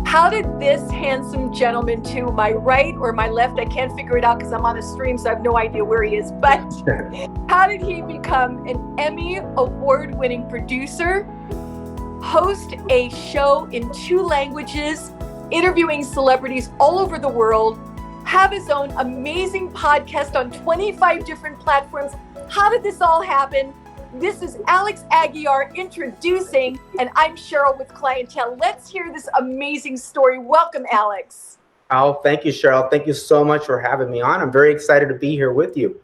How did this handsome gentleman to my right or my left, I can't figure it out because I'm on a stream, so I have no idea where he is, but how did he become an Emmy award-winning producer, host a show in 2 languages, interviewing celebrities all over the world, have his own amazing podcast on 25 different platforms? How did this all happen? This is Alex Aguiar introducing, and I'm Cheryl with Clientele. Let's hear this amazing story. Welcome, Alex. Oh, thank you, Cheryl. Thank you so much for having me on. I'm very excited to be here with you.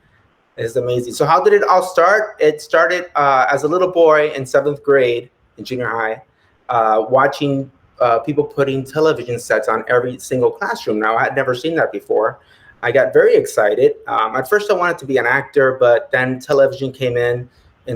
It's amazing. So how did it all start? It started as a little boy in 7th grade in junior high, watching people putting television sets on every single classroom. Now, I had never seen that before. I got very excited. At first, I wanted to be an actor, but then television came in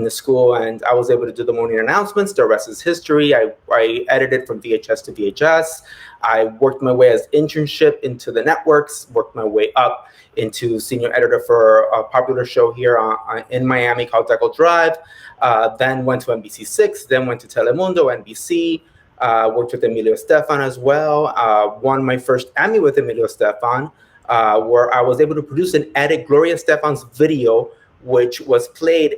the school, and I was able to do the morning announcements. The rest is history. I edited from VHS to VHS. I worked my way as internship into the networks, worked my way up into senior editor for a popular show here in Miami called Untitled Chapter. Then went to NBC6, then went to Telemundo, NBC, worked with Emilio Estefan as well. Won my first Emmy with Emilio Estefan, where I was able to produce and edit Gloria Estefan's video, which was played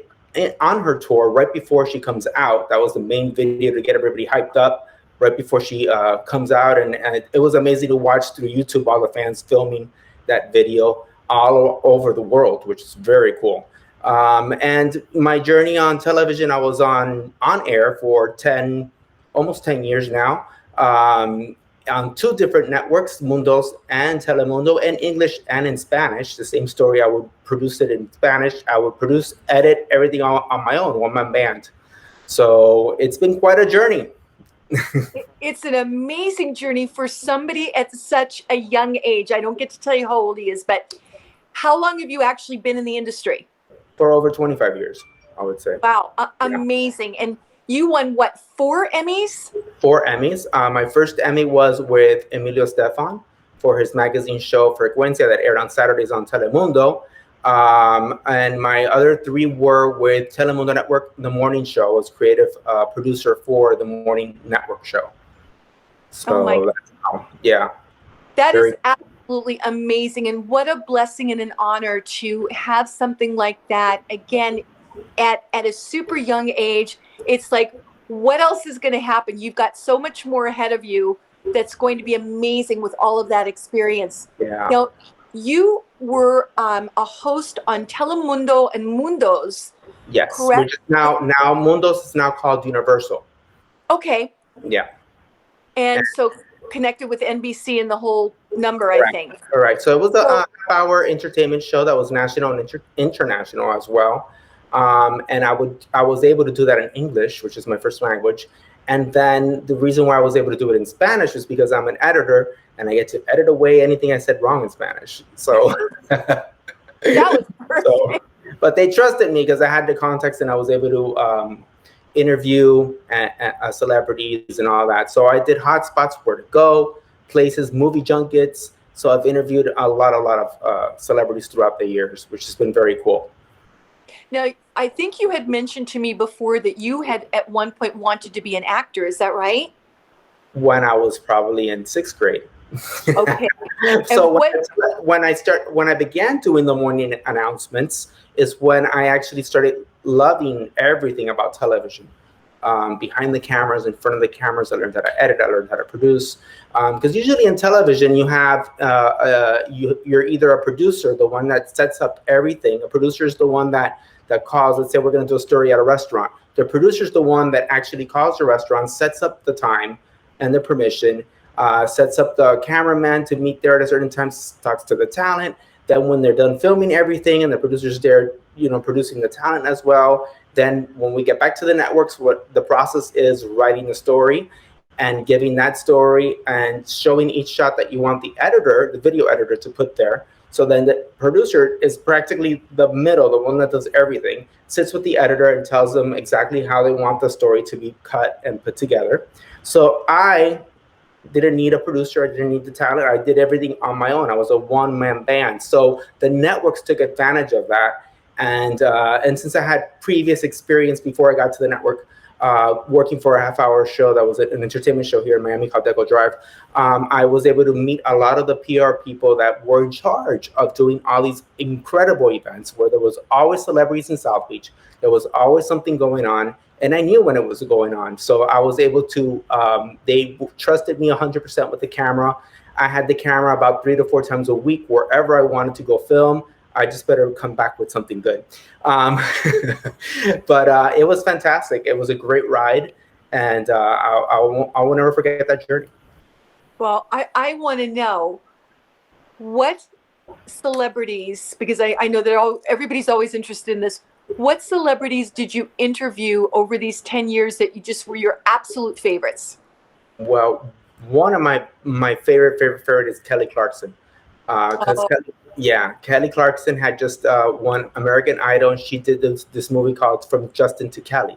on her tour right before she comes out. That was the main video to get everybody hyped up right before she comes out, and it was amazing to watch through YouTube all the fans filming that video all over the world, which is very cool. And my journey on television, I was on air for almost 10 years now, on 2 different networks, Mundos and Telemundo, in English and in Spanish. The same story, I would produce it in Spanish. I would produce, edit everything on my own, one-man band. So it's been quite a journey. It's an amazing journey for somebody at such a young age. I don't get to tell you how old he is, but how long have you actually been in the industry? For over 25 years, I would say. Wow, amazing. And you won, what, 4 Emmys? 4 Emmys. My first Emmy was with Emilio Estefan for his magazine show Frecuencia that aired on Saturdays on Telemundo. And my other 3 were with Telemundo Network, The Morning Show. I was creative producer for the Morning Network show. So, yeah. That is absolutely amazing. And what a blessing and an honor to have something like that, again, at a super young age. It's like, what else is going to happen? You've got so much more ahead of you that's going to be amazing with all of that experience. Yeah. Now, you were a host on Telemundo and Mundos. Yes. Correct? Which is now Mundos is now called Universal. Okay. Yeah. And so connected with NBC and the whole number, Correct. I think. Correct. So it was a half-hour entertainment show that was national and international as well. And I was able to do that in English, which is my first language. And then the reason why I was able to do it in Spanish is because I'm an editor and I get to edit away anything I said wrong in Spanish. So that was perfect. But they trusted me because I had the context and I was able to interview celebrities and all that. So I did hotspots, where to go, places, movie junkets. So I've interviewed a lot of celebrities throughout the years, which has been very cool. Now, I think you had mentioned to me before that you had at one point wanted to be an actor. Is that right? When I was probably in 6th grade. Okay. So when I began doing the morning announcements is when I actually started loving everything about television. Behind the cameras, in front of the cameras, I learned how to edit, I learned how to produce. Because usually in television, you have you're either a producer, the one that sets up everything. A producer is the one that calls. Let's say we're going to do a story at a restaurant. The producer is the one that actually calls the restaurant, sets up the time and the permission, sets up the cameraman to meet there at a certain time, talks to the talent. Then when they're done filming everything and the producer's there, producing the talent as well. Then when we get back to the networks, what the process is writing the story and giving that story and showing each shot that you want the video editor to put there. So then the producer is practically the middle, the one that does everything, sits with the editor and tells them exactly how they want the story to be cut and put together. So I didn't need a producer. I didn't need the talent. I did everything on my own. I was a one-man band. So the networks took advantage of that. And since I had previous experience before I got to the network, working for a half-hour show that was an entertainment show here in Miami called Deco Drive. I was able to meet a lot of the PR people that were in charge of doing all these incredible events where there was always celebrities in South Beach. There was always something going on, and I knew when it was going on. So I was able to, they trusted me 100% with the camera. I had the camera about 3 to 4 times a week wherever I wanted to go film. I just better come back with something good. But it was fantastic. It was a great ride, and I will never forget that journey. Well, I want to know what celebrities, because I know everybody's always interested in this. What celebrities did you interview over these 10 years that you just were your absolute favorites? Well, one of my favorite is Kelly Clarkson. Because Kelly Clarkson had just won American Idol, and she did this movie called From Justin to Kelly.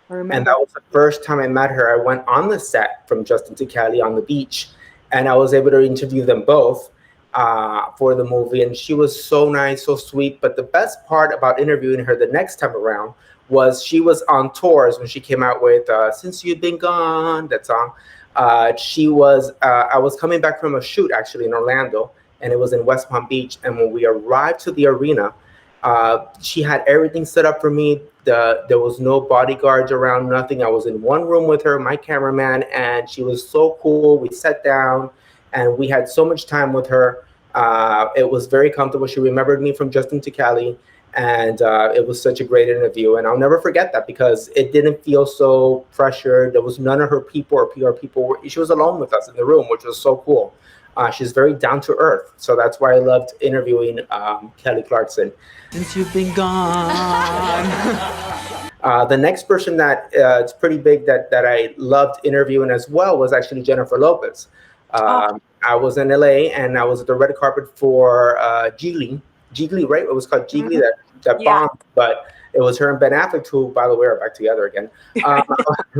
And that was the first time I met her. I went on the set from Justin to Kelly on the beach, and I was able to interview them both for the movie. And she was so nice, so sweet. But the best part about interviewing her the next time around was she was on tours when she came out with Since You've Been Gone, that song. I was coming back from a shoot actually in Orlando, and it was in West Palm Beach. And when we arrived to the arena, she had everything set up for me. There was no bodyguards around, nothing. I was in one room with her, my cameraman, and she was so cool. We sat down, and we had so much time with her. It was very comfortable. She remembered me from Justin to Cali, and it was such a great interview. And I'll never forget that because it didn't feel so pressured. There was none of her people or PR people. She was alone with us in the room, which was so cool. She's very down to earth, so that's why I loved interviewing Kelly Clarkson. Since you've been gone. The next person that it's pretty big that I loved interviewing as well was actually Jennifer Lopez. I was in LA and I was at the red carpet for Jiggly, right? It was called Jiggly, that bombed, but it was her and Ben Affleck, who, by the way, are back together again.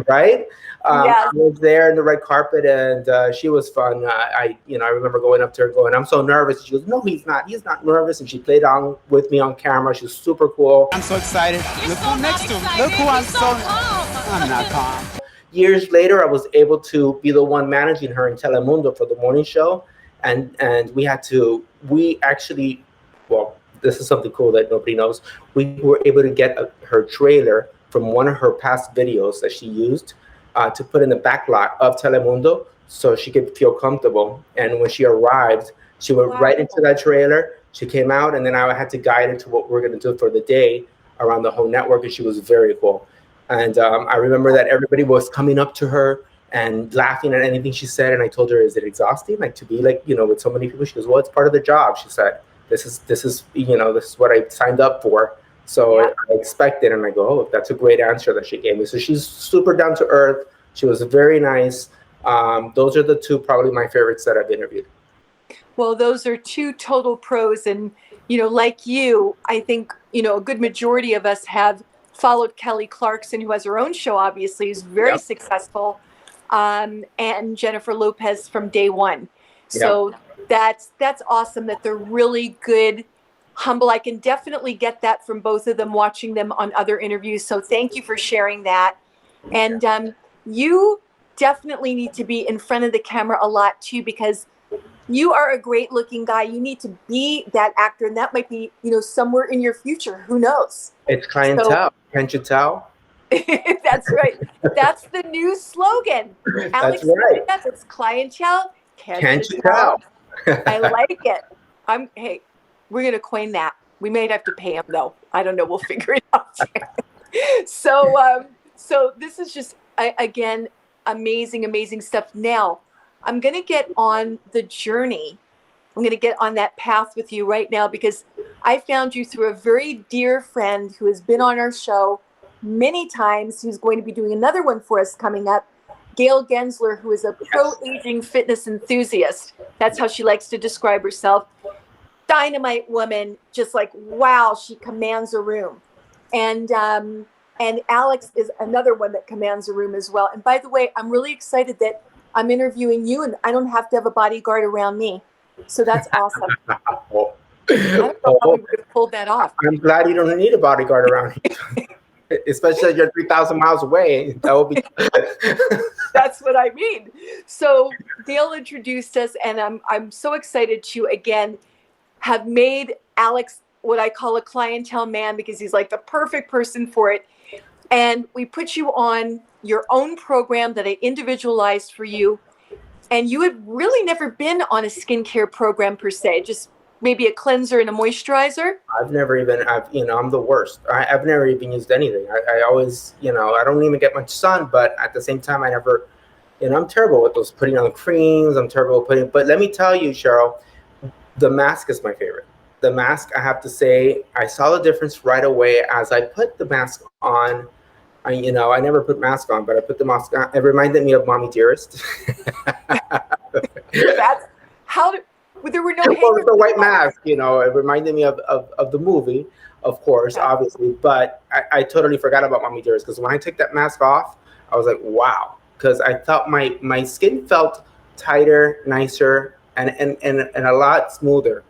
Right? I was there in the red carpet, and she was fun. I remember going up to her, going, "I'm so nervous." She goes, "No, he's not. He's not nervous." And she played on with me on camera. She was super cool. I'm so excited. Look who's next to me. Look who I'm not calm. Years later, I was able to be the one managing her in Telemundo for the morning show, and we actually, well, this is something cool that nobody knows. We were able to get her trailer from one of her past videos that she used to put in the back lot of Telemundo so she could feel comfortable. And when she arrived, she went right into that trailer. She came out, and then I had to guide her to what we're going to do for the day around the whole network, and she was very cool. And I remember that everybody was coming up to her and laughing at anything she said. And I told her, "Is it exhausting, like to be like, with so many people?" She goes, "Well, it's part of the job." She said, this is what I signed up for. So I expect it. And I go, "Oh, that's a great answer that she gave me." So she's super down to earth. She was very nice. Those are the two probably my favorites that I've interviewed. Well, those are two total pros. And, like you, I think, a good majority of us have followed Kelly Clarkson, who has her own show, obviously, is very successful, and Jennifer Lopez from day one. So that's awesome that they're really good, humble. I can definitely get that from both of them, watching them on other interviews. So thank you for sharing that. And you definitely need to be in front of the camera a lot too, because you are a great looking guy. You need to be that actor, and that might be, somewhere in your future. Who knows? It's clientele. Can't you tell? That's right. That's the new slogan. Alex, that's right. It's clientele. Can't you tell? I like it. Hey, we're going to coin that. We might have to pay him though. I don't know. We'll figure it out. So this is just, again, amazing stuff. Now, I'm going to get on the journey. I'm going to get on that path with you right now, because I found you through a very dear friend who has been on our show many times, who's going to be doing another one for us coming up, Gail Gensler, who is a pro-aging fitness enthusiast. That's how she likes to describe herself. Dynamite woman, just like, wow, she commands a room. And Alex is another one that commands a room as well. And by the way, I'm really excited that I'm interviewing you and I don't have to have a bodyguard around me. So that's awesome. I don't know how we would have pulled that off. I'm glad you don't need a bodyguard around you. Especially if you're 3,000 miles away. That would be. That's what I mean. So Dale introduced us, and I'm so excited to again have made Alex what I call a clientele man, because he's like the perfect person for it. And we put you on your own program that I individualized for you. And you had really never been on a skincare program per se, just maybe a cleanser and a moisturizer. I'm the worst. I've never even used anything. I always, I don't even get much sun, but at the same time, I never, I'm terrible with those putting on the creams. I'm terrible with but let me tell you, Cheryl, the mask is my favorite. The mask, I have to say, I saw the difference right away as I put the mask on. I never put mask on, but I put the mask on. It reminded me of Mommy Dearest. That's how there were no well, the white mask, it reminded me of the movie, of course, obviously, but I totally forgot about Mommy Dearest, because when I took that mask off, I was like, wow, because I felt my skin felt tighter, nicer, and a lot smoother.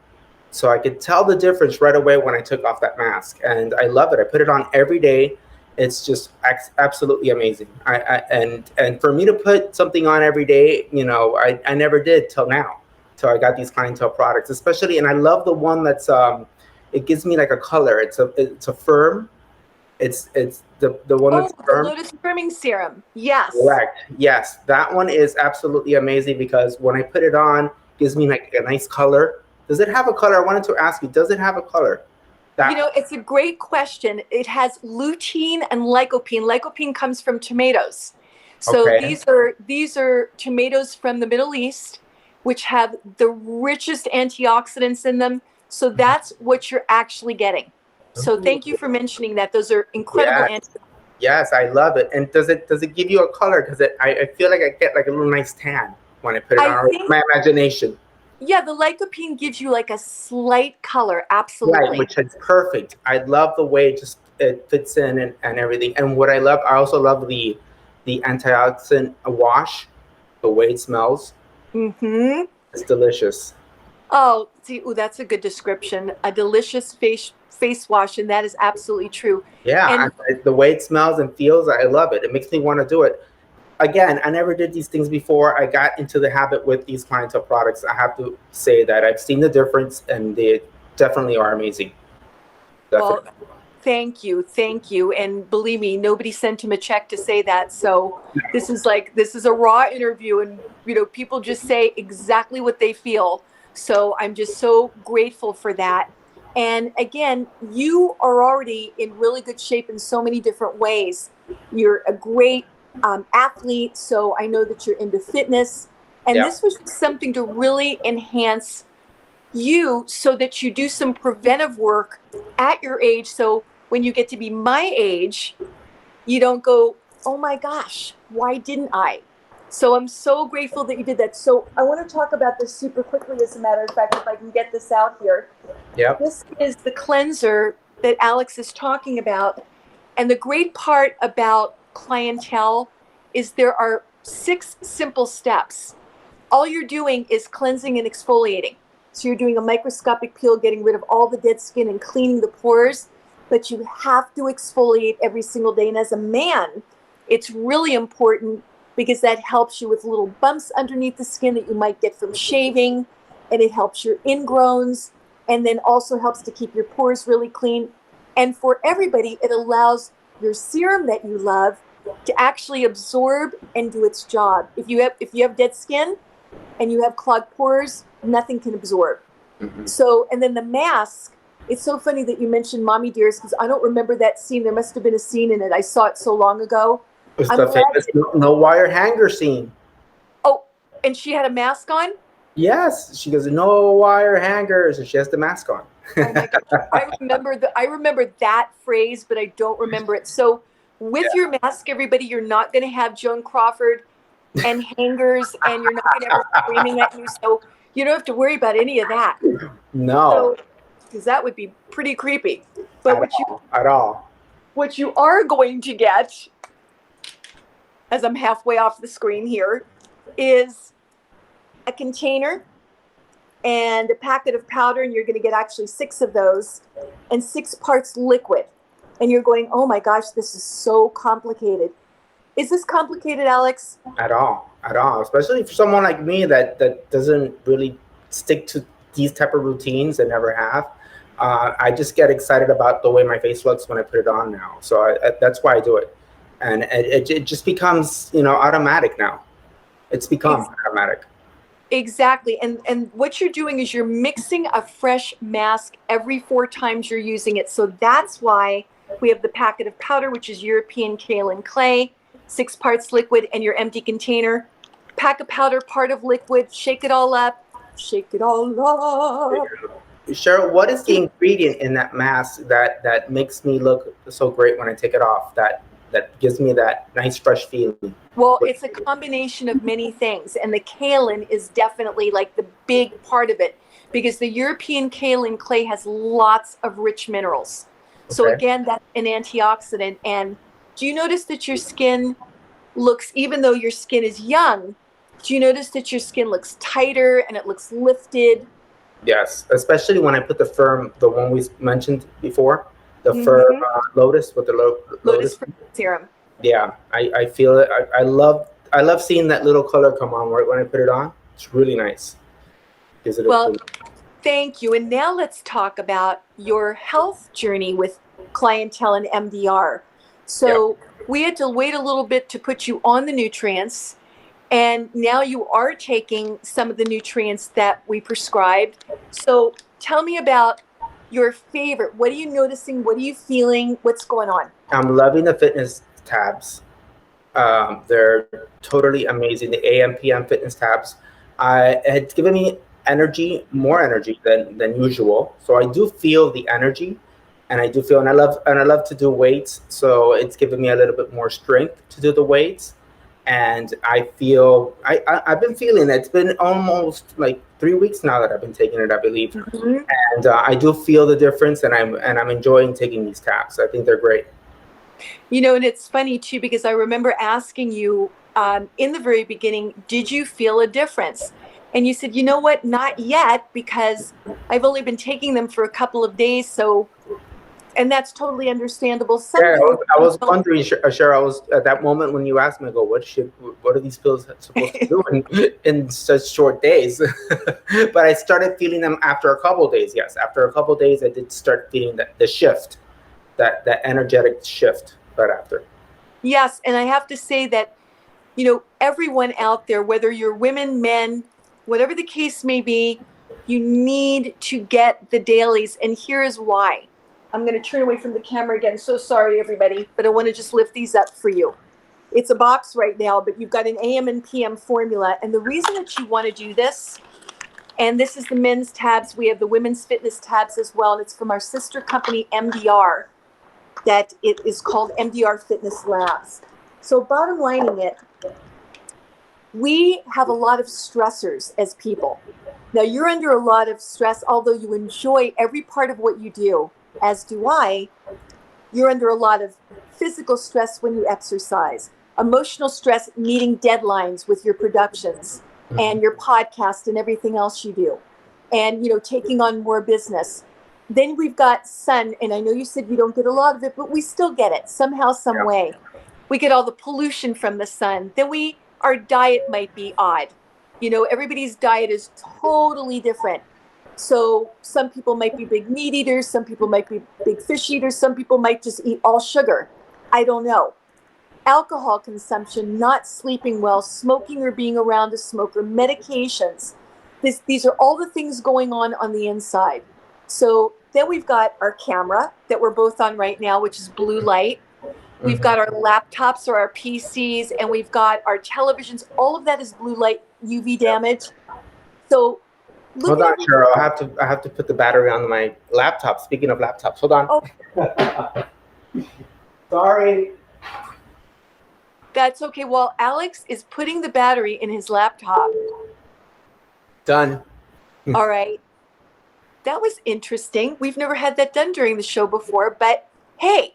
So I could tell the difference right away when I took off that mask, and I love it. I put it on every day. It's just absolutely amazing. And for me to put something on every day, I never did till now. So I got these clientele products, especially, and I love the one that's it gives me like a color. It's a firm. It's the one that's firm. The Lotus Firming Serum. Yes. Correct. Yes, that one is absolutely amazing, because when I put it on, it gives me like a nice color. Does it have a color? I wanted to ask you. Does it have a color? It's a great question. It has lutein and lycopene. Lycopene comes from tomatoes. So these are tomatoes from the Middle East, which have the richest antioxidants in them. So that's what you're actually getting. So thank you for mentioning that. Those are incredible antioxidants. Yes, I love it. And does it give you a color? Because I feel like I get like a little nice tan when I put it on. My imagination. Yeah, the lycopene gives you like a slight color. Absolutely. Right, which is perfect. I love the way it fits in and everything. And what I also love the antioxidant wash, the way it smells. Mm-hmm. It's delicious. Oh, that's a good description. A delicious face wash, and that is absolutely true. Yeah, and the way it smells and feels, I love it. It makes me want to do it. Again, I never did these things before. I got into the habit with these clientele products. I have to say that I've seen the difference, and they definitely are amazing. Definitely. Well, thank you. And believe me, nobody sent him a check to say that. So this is a raw interview, and people just say exactly what they feel. So I'm just so grateful for that. And again, you are already in really good shape in so many different ways. You're a great athlete, so I know that you're into fitness, and this was something to really enhance you, so that you do some preventive work at your age, so when you get to be my age, you don't go, oh my gosh, why didn't I? So I'm so grateful that you did that. So I want to talk about this super quickly, as a matter of fact, if I can get this out here. This is the cleanser that Alex is talking about, and the great part about clientele is there are 6 simple steps. All you're doing is cleansing and exfoliating. So you're doing a microscopic peel, getting rid of all the dead skin and cleaning the pores, but you have to exfoliate every single day. And as a man, it's really important, because that helps you with little bumps underneath the skin that you might get from shaving, and it helps your ingrowns, and then also helps to keep your pores really clean. And for everybody, it allows your serum that you love to actually absorb and do its job. If you have dead skin and you have clogged pores, nothing can absorb. Mm-hmm. So, and then the mask, it's so funny that you mentioned Mommy Dearest, because I don't remember that scene. There must have been a scene in it. I saw it so long ago. It's the famous no wire hanger scene. Oh, and she had a mask on? Yes, she goes, no wire hangers, and she has the mask on. Oh my God. I remember that phrase, but I don't remember it. So with your mask, everybody, you're not going to have Joan Crawford and hangers, and you're not going to have her screaming at you. So you don't have to worry about any of that. No. Because that would be pretty creepy. But at all. What you are going to get, as I'm halfway off the screen here, is a container and a packet of powder, and you're going to get actually 6 of those, and 6 parts liquid. and you're going, oh my gosh, this is so complicated. Is this complicated, Alex? At all, especially for someone like me that doesn't really stick to these type of routines and never have. I just get excited about the way my face looks when I put it on now. So that's why I do it. And it just becomes, automatic now. It's become automatic. Exactly. And what you're doing is you're mixing a fresh mask every 4 times you're using it. So that's why we have the packet of powder, which is European kaolin clay, 6 parts liquid, and your empty container. Pack of powder, part of liquid, shake it all up. Shake it all up. Cheryl, what is the ingredient in that mask that makes me look so great when I take it off? That gives me that nice fresh feeling. Well, it's a combination of many things, and the kaolin is definitely like the big part of it, because the European kaolin clay has lots of rich minerals. So again, that's an antioxidant. And do you notice that your skin looks, even though your skin is young, do you notice that your skin looks tighter and it looks lifted? Yes, especially when I put the one we mentioned before, the Fur Lotus with the Lotus serum. Yeah, I feel it. I love seeing that little color come on right when I put it on. It's really nice. Thank you. And now let's talk about your health journey with clientele and MDR. So we had to wait a little bit to put you on the nutrients. And now you are taking some of the nutrients that we prescribed. So tell me about your favorite. What are you noticing? What are you feeling? What's going on? I'm loving the fitness tabs. They're totally amazing. The AM, PM fitness tabs. It's given me more energy than usual. So I do feel the energy, and I love to do weights. So it's given me a little bit more strength to do the weights. And I feel I've been feeling it. It's been almost like 3 weeks now that I've been taking it, I believe. And I do feel the difference, and I'm enjoying taking these tabs. I think they're great. And it's funny too, because I remember asking you in the very beginning, did you feel a difference? And you said, you know what, not yet, because I've only been taking them for a couple of days. And that's totally understandable. I was wondering, Cheryl, I was at that moment when you asked me, I go, what are these pills supposed to do in such short days? But I started feeling them after a couple of days. Yes, after a couple of days, I did start feeling the shift, that energetic shift right after. Yes, and I have to say that, everyone out there, whether you're women, men, whatever the case may be, you need to get the dailies. And here is why. I'm going to turn away from the camera again. So sorry, everybody, but I want to just lift these up for you. It's a box right now, but you've got an AM and PM formula. And the reason that you want to do this, and this is the men's tabs, we have the women's fitness tabs as well, and it's from our sister company, MDR, that it is called MDR Fitness Labs. So bottom lining it, we have a lot of stressors as people. Now you're under a lot of stress, although you enjoy every part of what you do, as do I. You're under a lot of physical stress when you exercise, emotional stress, meeting deadlines with your productions and your podcast and everything else you do, and taking on more business. Then we've got sun, and I know you said you don't get a lot of it, but we still get it somehow, some way. We get all the pollution from the sun. Then our diet might be odd. Everybody's diet is totally different. So some people might be big meat eaters, some people might be big fish eaters, some people might just eat all sugar. I don't know. Alcohol consumption, not sleeping well, smoking or being around a smoker, medications. These are all the things going on the inside. So then we've got our camera that we're both on right now, which is blue light. We've got our laptops or our PCs, and we've got our televisions. All of that is blue light UV damage. So hold on, Cheryl. I have to put the battery on my laptop. Speaking of laptops, hold on. Oh. Sorry. That's okay. Well, Alex is putting the battery in his laptop. Done. All right. That was interesting. We've never had that done during the show before, but hey,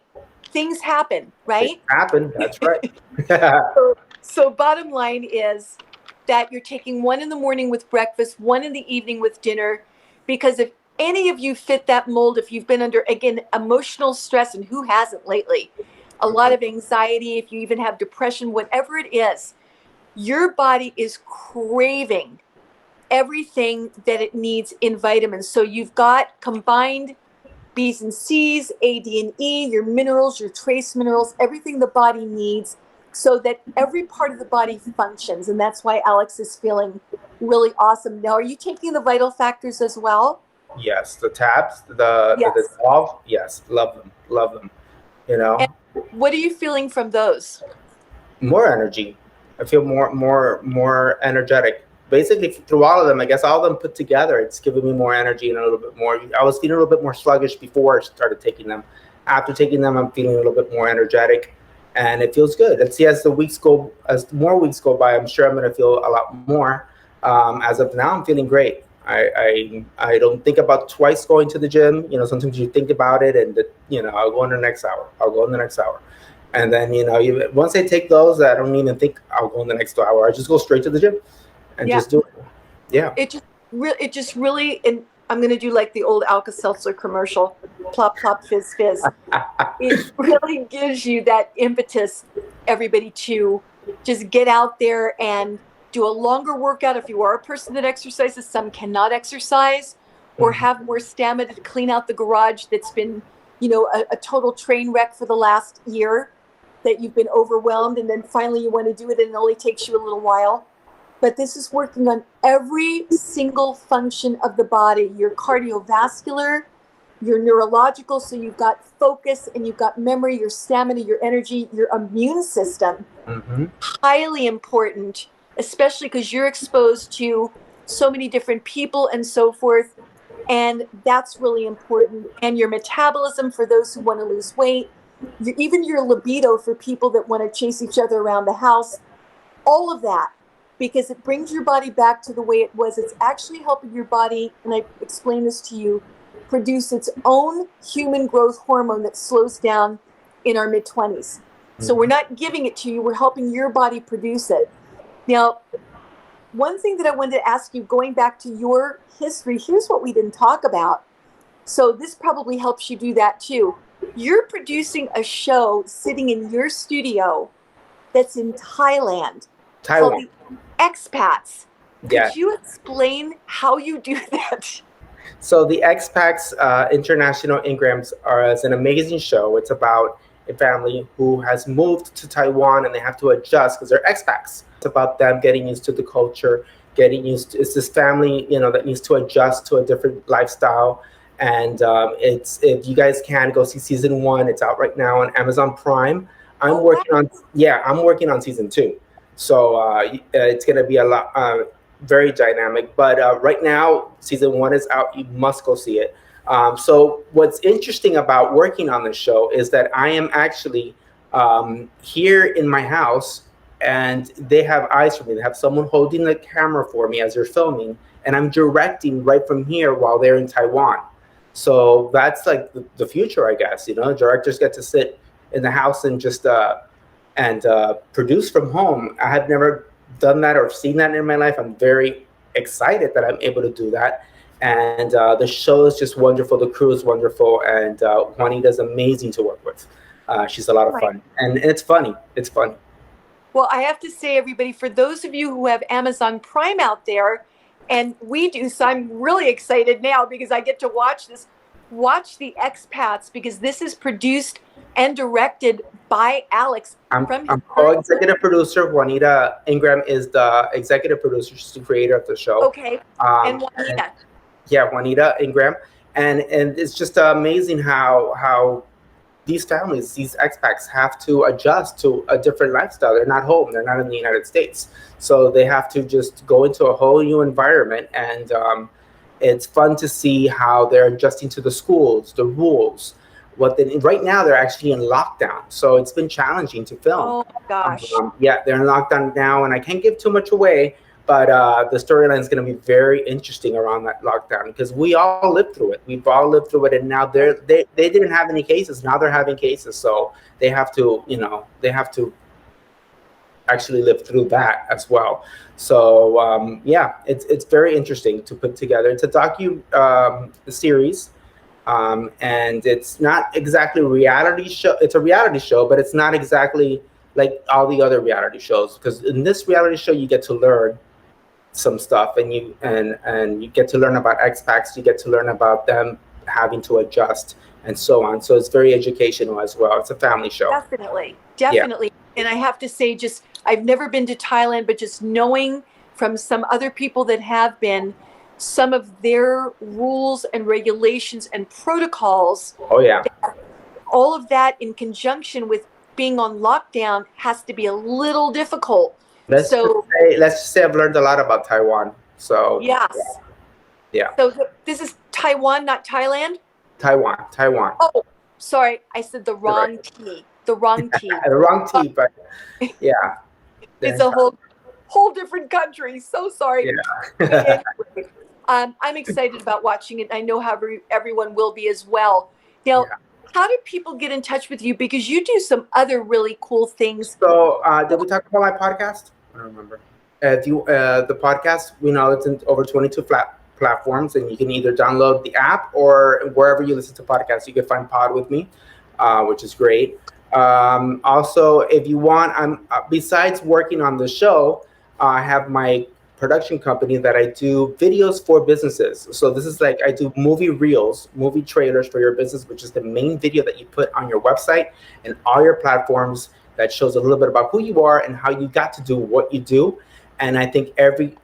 things happen, right? Things happen. That's right. So bottom line is that you're taking one in the morning with breakfast, one in the evening with dinner, because any of you fit that mold, if you've been under, again, emotional stress, and who hasn't lately, a lot of anxiety, if you even have depression, whatever it is, your body is craving everything that it needs in vitamins. So you've got combined B's and C's, A, D, and E, your minerals, your trace minerals, everything the body needs so that every part of the body functions. And that's why Alex is feeling really awesome. Now, are you taking the vital factors as well? Yes, the tabs, the dissolve. Yes, love them. You know. And what are you feeling from those? More energy. I feel more energetic. Basically, through all of them, I guess all of them put together, it's giving me more energy and a little bit more. I was feeling a little bit more sluggish before I started taking them. After taking them, I'm feeling a little bit more energetic, and it feels good. Let's see, as more weeks go by, I'm sure I'm going to feel a lot more. As of now, I'm feeling great. I don't think about twice going to the gym. You know, sometimes you think about it, and I'll go in the next hour. And then, once I take those, I don't even think I'll go in the next hour. I just go straight to the gym and just do it. Yeah. It just really, and I'm going to do like the old Alka-Seltzer commercial, plop, plop, fizz, fizz. It really gives you that impetus, everybody, to just get out there and do a longer workout. If you are a person that exercises, some cannot exercise or have more stamina to clean out the garage that's been, a total train wreck for the last year, that you've been overwhelmed, and then finally you want to do it and it only takes you a little while. But this is working on every single function of the body, your cardiovascular, your neurological, so you've got focus and you've got memory, your stamina, your energy, your immune system. Highly important, especially because you're exposed to so many different people and so forth. And that's really important. And your metabolism for those who want to lose weight, even your libido for people that want to chase each other around the house, all of that, because it brings your body back to the way it was. It's actually helping your body, and I explain this to you, produce its own human growth hormone that slows down in our mid-20s. So we're not giving it to you, we're helping your body produce it. Now, one thing that I wanted to ask you, going back to your history, here's what we didn't talk about. So this probably helps you do that too. You're producing a show sitting in your studio that's in Taiwan. Taiwan. Called the Expats. Yeah. Could you explain how you do that? So the Expats International Ingrams is an amazing show. It's about a family who has moved to Taiwan and they have to adjust because they're expats. It's about them getting used to the culture, it's this family, that needs to adjust to a different lifestyle. And if you guys can go see season 1, it's out right now on Amazon Prime. I'm working on season 2. So it's going to be a lot, very dynamic. But right now, season 1 is out. You must go see it. So what's interesting about working on this show is that I am actually here in my house, and they have eyes for me. They have someone holding the camera for me as they're filming, and I'm directing right from here while they're in Taiwan. So that's like the future, I guess. Directors get to sit in the house and just produce from home. I have never done that or seen that in my life. I'm very excited that I'm able to do that. And the show is just wonderful. The crew is wonderful. And Juanita's amazing to work with. She's a lot of fun. And it's funny. It's funny. Well, I have to say, everybody, for those of you who have Amazon Prime out there, and we do, so I'm really excited now because I get to watch this. Watch The Expats, because this is produced and directed by Alex. I'm co-executive producer. Juanita Ingram is the executive producer. She's the creator of the show. Okay. And Juanita. Juanita Ingram. And it's just amazing how these families, these expats, have to adjust to a different lifestyle. They're not home. They're not in the United States. So they have to just go into a whole new environment. And it's fun to see how they're adjusting to the schools, the rules. Right now, they're actually in lockdown. So it's been challenging to film. Oh, my gosh. They're in lockdown now. And I can't give too much away. But the storyline is going to be very interesting around that lockdown, because we all lived through it. We've all lived through it, and now they didn't have any cases. Now they're having cases, so they have to actually lived through that as well. So yeah, it's very interesting to put together. It's a series, and it's not exactly a reality show. It's a reality show, but it's not exactly like all the other reality shows, because in this reality show you get to learn some stuff, and you get to learn about expats, you get to learn about them having to adjust and so on. So it's very educational as well. It's a family show. Definitely. Yeah. And I have to say, just I've never been to Thailand, but just knowing from some other people that have been, some of their rules and regulations and protocols. Oh yeah. All of that in conjunction with being on lockdown has to be a little difficult. Let's just say I've learned a lot about Taiwan. So yes. Yeah. So this is Taiwan, not Thailand? Taiwan. Oh, sorry. I said the wrong T. The wrong T. The wrong T, but yeah. It's a whole different country. So sorry. Yeah. Anyway, I'm excited about watching it. I know how everyone will be as well. Now, how do people get in touch with you? Because you do some other really cool things. So did we talk about my podcast? I don't remember. The podcast, we know it's in over 22 platforms, and you can either download the app or wherever you listen to podcasts, you can find Pod With Me, which is great. Also, if you want, I'm besides working on the show, I have my production company that I do videos for businesses. So this is like, I do movie reels, movie trailers for your business, which is the main video that you put on your website and all your platforms, that shows a little bit about who you are and how you got to do what you do. And I think every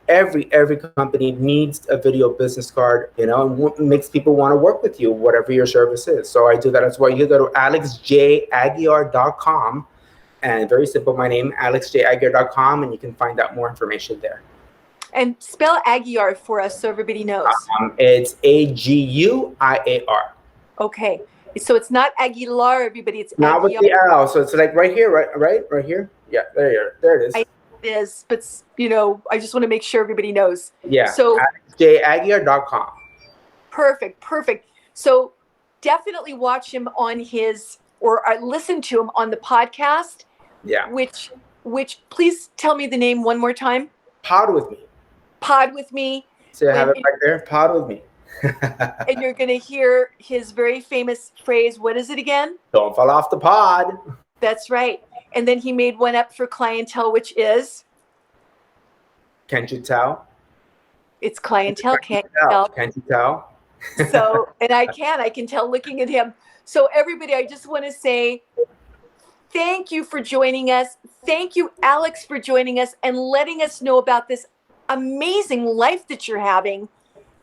company needs a video business card, and makes people want to work with you, whatever your service is. So I do that as well. You go to alexjaguiar.com, and very simple, my name, alexjaguiar.com, and you can find out more information there. And spell Aguiar for us so everybody knows. It's Aguiar. Okay. So it's not Aguilar, everybody. It's not Aguiar. With the L. So it's like right here, right here. Yeah, there it is. It is, but I just want to make sure everybody knows. Yeah. So jaguiar.com. Perfect. So definitely watch him on or listen to him on the podcast. Yeah. Which please tell me the name one more time. Pod With Me. Pod With Me. So I have it right there. Pod With Me. And you're going to hear his very famous phrase. What is it again? Don't fall off the pod. That's right. And then he made one up for clientele, which is? Can't you tell? It's clientele. Can't you tell? Can't you tell? So, and I can tell looking at him. So everybody, I just want to say thank you for joining us. Thank you, Alex, for joining us and letting us know about this amazing life that you're having,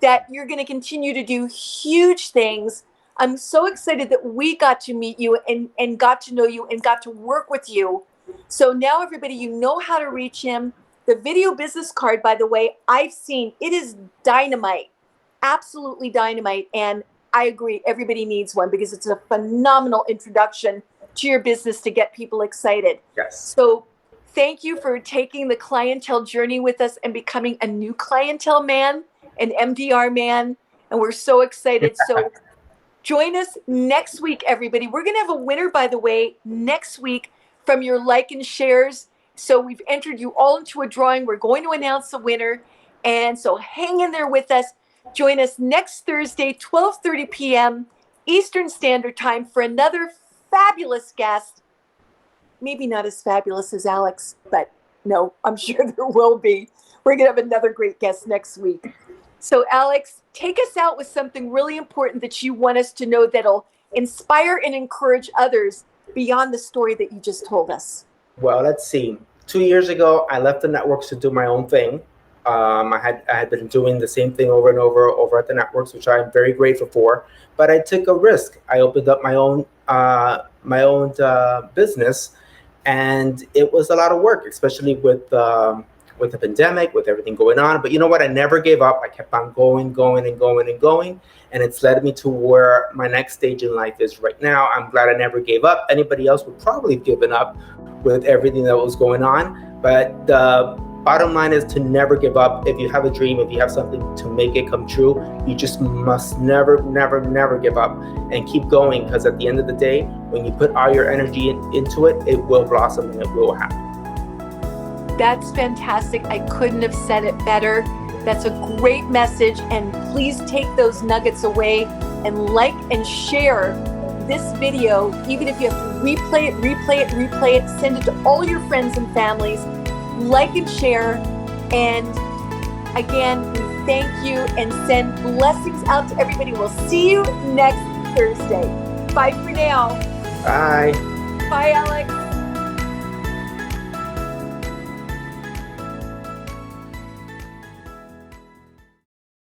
that you're going to continue to do huge things. I'm so excited that we got to meet you and got to know you and got to work with you. So now everybody, you know how to reach him. The video business card, by the way, I've seen, it is dynamite, absolutely dynamite. And I agree, everybody needs one because it's a phenomenal introduction to your business to get people excited. Yes. So thank you for taking the clientele journey with us and becoming a new clientele man, an MDR man. And we're so excited. So join us next week, everybody. We're going to have a winner, by the way, next week from your like and shares. So we've entered you all into a drawing. We're going to announce the winner. And so hang in there with us. Join us next Thursday, 12:30 p.m. Eastern Standard Time for another fabulous guest. Maybe not as fabulous as Alex, but no, I'm sure there will be. We're going to have another great guest next week. So Alex, take us out with something really important that you want us to know that'll inspire and encourage others beyond the story that you just told us. Well, let's see. 2 years ago, I left the networks to do my own thing. I had been doing the same thing over and over at the networks, which I'm very grateful for. But I took a risk. I opened up my own business, and it was a lot of work, especially with the pandemic, with everything going on. But you know what? I never gave up. I kept on going, and it's led me to where my next stage in life is right now. I'm glad I never gave up. Anybody else would probably have given up with everything that was going on. But the bottom line is to never give up. If you have a dream, if you have something to make it come true, you just must never give up and keep going, because at the end of the day, when you put all your energy into it, it will blossom and it will happen. That's fantastic. I couldn't have said it better. That's a great message. And please take those nuggets away and like and share this video. Even if you have to replay it, send it to all your friends and families. Like and share. And again, we thank you and send blessings out to everybody. We'll see you next Thursday. Bye for now. Bye. Bye, Alex.